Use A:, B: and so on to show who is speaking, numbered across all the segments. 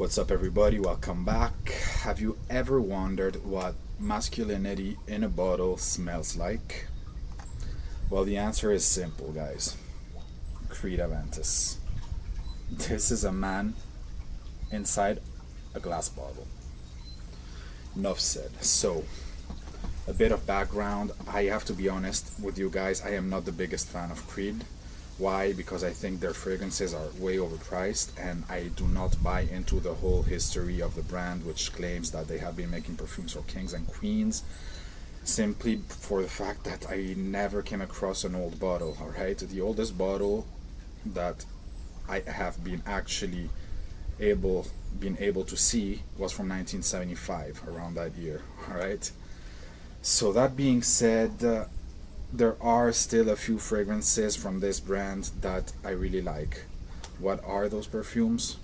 A: What's up, everybody? Welcome back. Have you ever wondered what masculinity in a bottle smells like? Well, the answer is simple, guys. Creed Aventus. This is a man inside a glass bottle. Enough said. So, a bit of background. I have to be honest with you guys, I am not the biggest fan of Creed. Why? Because I think their fragrances are way overpriced, and I do not buy into the whole history of the brand, which claims that they have been making perfumes for kings and queens, simply for the fact that I never came across an old bottle. Alright, the oldest bottle that I have been actually been able to see was from 1975, around that year. Alright, so that being said, there are still a few fragrances from this brand that I really like. What are those perfumes?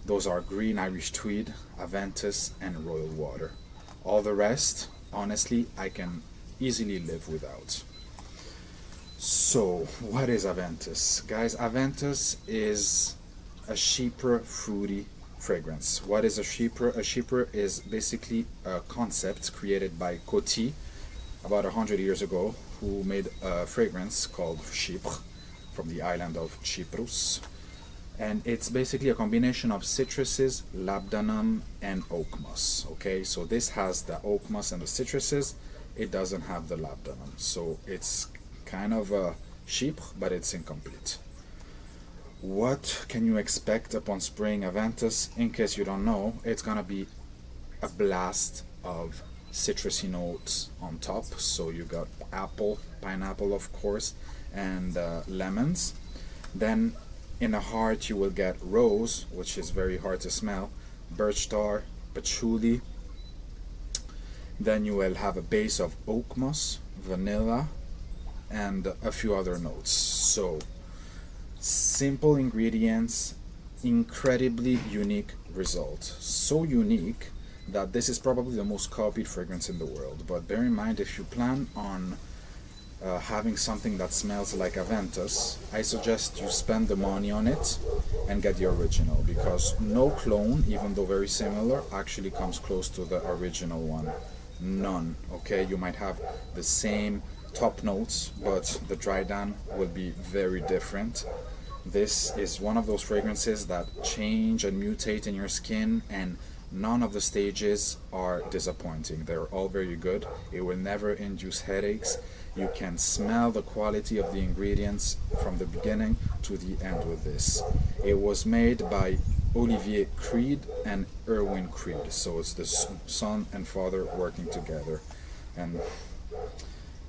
A: Those are Green Irish Tweed, Aventus, and Royal Water. All the rest, honestly, I can easily live without. So, what is Aventus? Guys, Aventus is a cheaper, fruity fragrance. What is a cheaper? A cheaper is basically a concept created by Coty about 100 years ago, who made a fragrance called Chypre from the island of Cyprus. And it's basically a combination of citruses, labdanum, and oak moss. Okay, so this has the oak moss and the citruses, it doesn't have the labdanum. So it's kind of a Chypre, but it's incomplete. What can you expect upon spraying Aventus? In case you don't know, it's gonna be a blast of citrusy notes on top. So you got apple, pineapple of course, and lemons. Then in the heart you will get rose, which is very hard to smell, birch tar, patchouli. Then you will have a base of oak moss, vanilla, and a few other notes. So simple ingredients, incredibly unique result. So unique that this is probably the most copied fragrance in the world. But bear in mind, if you plan on having something that smells like Aventus, I suggest you spend the money on it and get the original, because no clone, even though very similar, actually comes close to the original one. None. Okay, you might have the same top notes, but the dry down will be very different. This is one of those fragrances that change and mutate in your skin, and none of the stages are disappointing. They're all very good. It will never induce headaches. You can smell the quality of the ingredients from the beginning to the end with this. It was made by Olivier Creed and Erwin Creed. So it's the son and father working together. And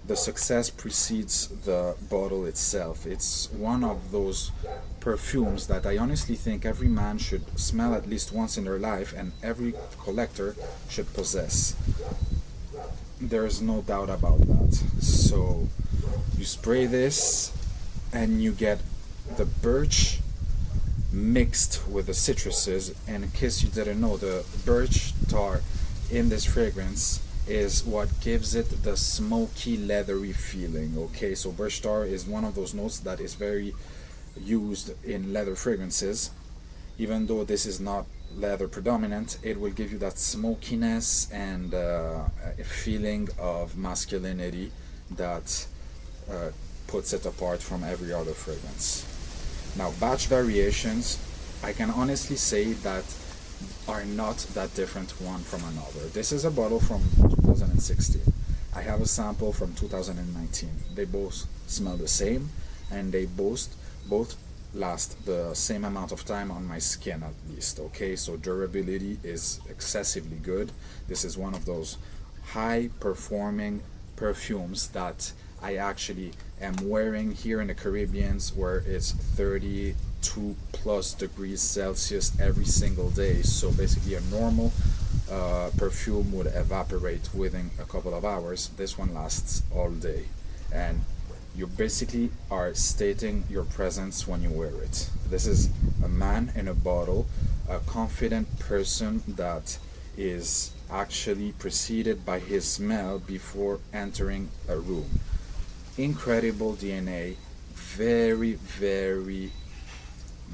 A: the success precedes the bottle itself. It's one of those perfumes that I honestly think every man should smell at least once in their life, and every collector should possess. There's no doubt about that. So you spray this and you get the birch mixed with the citruses. And in case you didn't know, the birch tar in this fragrance is what gives it the smoky, leathery feeling. Okay, so birch tar is one of those notes that is very used in leather fragrances. Even though this is not leather predominant, it will give you that smokiness and a feeling of masculinity that puts it apart from every other fragrance. Now, batch variations, I can honestly say that are not that different one from another. This is a bottle from 2016. I have a sample from 2019. They both smell the same, and they both last the same amount of time on my skin at least. Okay, so durability is excessively good. This is one of those high performing perfumes that I actually am wearing here in the Caribbean, where it's 32 plus degrees Celsius every single day. So basically a normal perfume would evaporate within a couple of hours. This one lasts all day, and you basically are stating your presence when you wear it. This is a man in a bottle, a confident person that is actually preceded by his smell before entering a room. Incredible DNA, very, very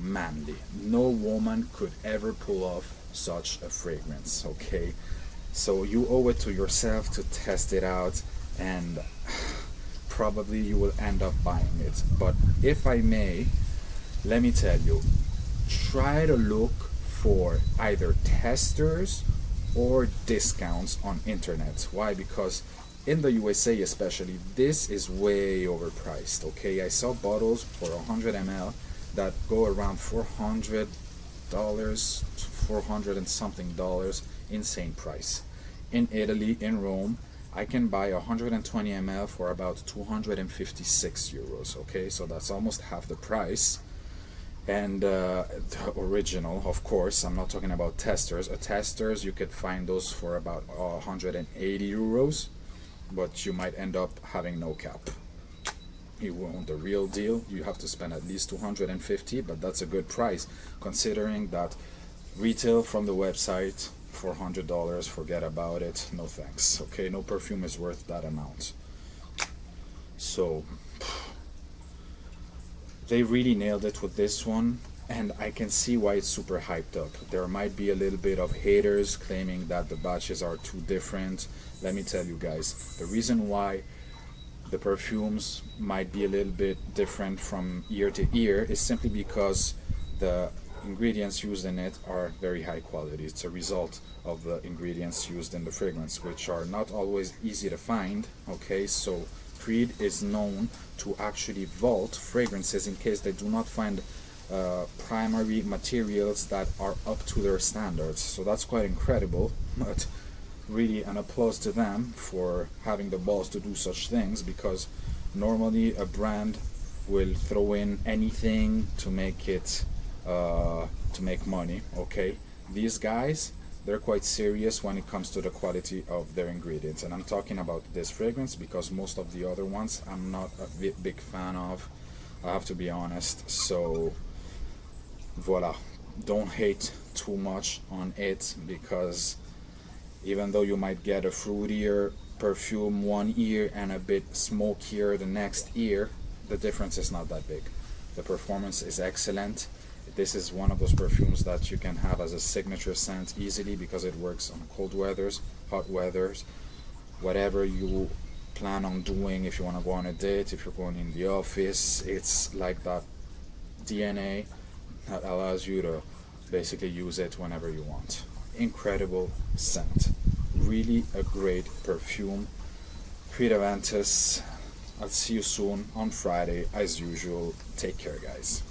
A: manly. No woman could ever pull off such a fragrance, okay? So you owe it to yourself to test it out, and probably you will end up buying it. But if I may, let me tell you, try to look for either testers or discounts on internet. Why? Because in the USA especially, this is way overpriced, okay? I saw bottles for 100 ml that go around $400, 400 and something dollars, insane price. In Italy, in Rome, I can buy 120 ml for about 256 euros, okay? So that's almost half the price. And the original, of course, I'm not talking about testers. Testers, you could find those for about 180 euros, but you might end up having no cap. You want the real deal, you have to spend at least 250, but that's a good price considering that retail from the website, $400, forget about it, no thanks, okay? No perfume is worth that amount. So they really nailed it with this one, and I can see why it's super hyped up. There might be a little bit of haters claiming that the batches are too different. Let me tell you guys, the reason why the perfumes might be a little bit different from year to year is simply because the ingredients used in it are very high quality. It's a result of the ingredients used in the fragrance, which are not always easy to find, okay? So Creed is known to actually vault fragrances in case they do not find primary materials that are up to their standards. So that's quite incredible, but really an applause to them for having the balls to do such things, because normally a brand will throw in anything to make it to make money, okay? These guys, they're quite serious when it comes to the quality of their ingredients, and I'm talking about this fragrance because most of the other ones I'm not a big fan of, I have to be honest. So voila, don't hate too much on it, because even though you might get a fruitier perfume one year and a bit smokier the next year, the difference is not that big. The performance is excellent. This is one of those perfumes that you can have as a signature scent easily because it works on cold weathers, hot weathers, whatever you plan on doing. If you want to go on a date, if you're going in the office, it's like that DNA that allows you to basically use it whenever you want. Incredible scent, really a great perfume. Creed Aventus. I'll see you soon on Friday as usual. Take care, guys.